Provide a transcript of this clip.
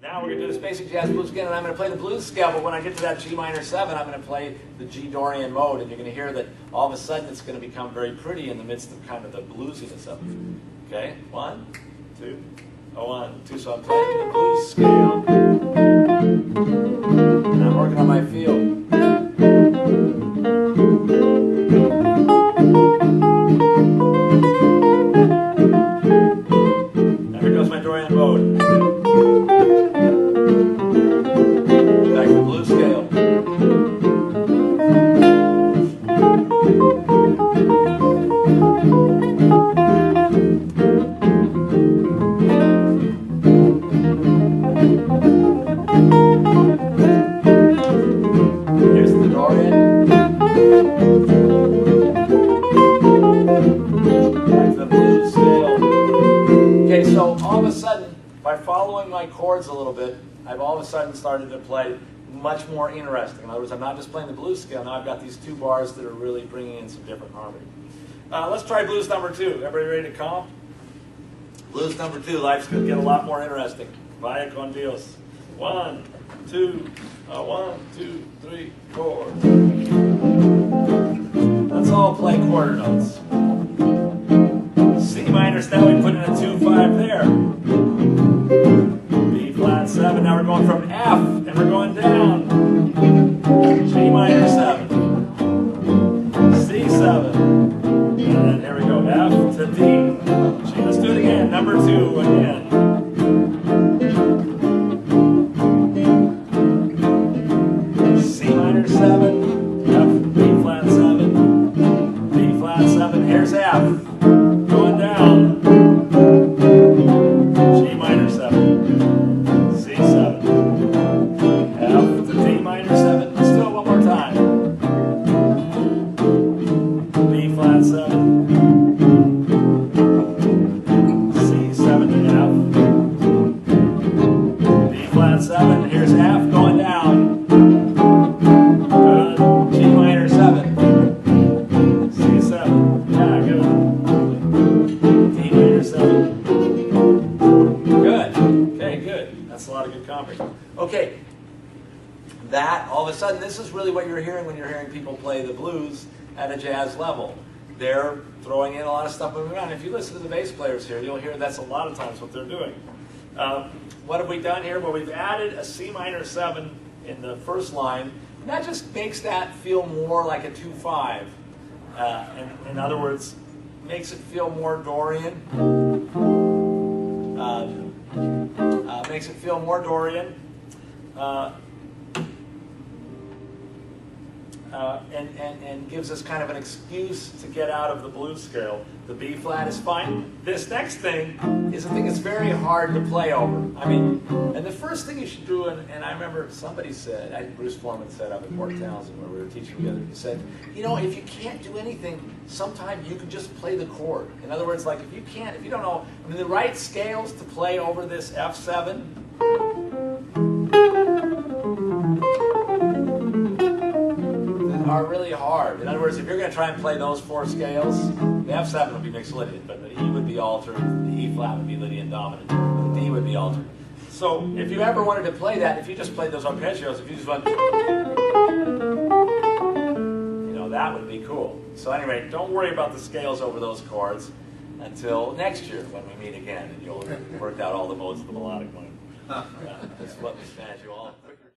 Now we're going to do this basic jazz blues again, and I'm going to play the blues scale, but when I get to that G minor 7, I'm going to play the G Dorian mode, and you're going to hear that all of a sudden it's going to become very pretty in the midst of kind of the bluesiness of it. Okay? 1, 2, 1, 2. So I'm playing the blues scale, and I'm working on my feel. Now here goes my Dorian mode. Back to the blues scale. Here's the Dorian. Back to the blues scale. Okay, so all of a sudden, by following my chords a little bit, I've all of a sudden started to play much more interesting. In other words, I'm not just playing the blues scale. Now I've got these 2 bars that are really bringing in some different harmony. Let's try blues number 2. Everybody ready to comp? Blues number 2. Life's going to get a lot more interesting. Vaya con Dios. 1, 2, 1, 2, 3, 4. Let's all play quarter notes. C minor, now we put in a 2-5 there. B flat 7, now we're going from F, and we're going down. G minor 7. C7. And then here we go, F to D. G, let's do it again, number 2 again. C minor 7, F, B flat 7, B flat 7, here's F. Going down. G minor 7. C7. F to D minor 7. Let's do it one more time. B flat 7. C7 to F. B flat 7. Here's F going down. Good. G minor 7. C7. Yeah, good. D minor 7. Good. Okay, good. That's a lot of good comping. Okay. That, all of a sudden, this is really what you're hearing when you're hearing people play the blues at a jazz level. They're throwing in a lot of stuff moving around. If you listen to the bass players here, you'll hear that's a lot of times what they're doing. What have we done here? Well, we've added a C minor 7 in the first line, and that just makes that feel more like a 2-5. In other words, makes it feel more Dorian. Makes it feel more Dorian. And gives us kind of an excuse to get out of the blues scale. The B flat is fine. This next thing is a thing that's very hard to play over. I mean, and the first thing you should do, and I remember somebody said, I think Bruce Foreman said up at Port Townsend where we were teaching together, he said, you know, if you can't do anything, sometimes you can just play the chord. In other words, like if you don't know, I mean, the right scales to play over this F7, are really hard. In other words, if you're going to try and play those 4 scales, the F7 would be Mixolydian, but the E would be altered, the E flat would be Lydian dominant, the D would be altered. So if you ever wanted to play that, if you just played those arpeggios, if you just went, you know, that would be cool. So anyway, don't worry about the scales over those chords until next year when we meet again, and you'll have worked out all the modes of the melodic mode. That's what we stand you all.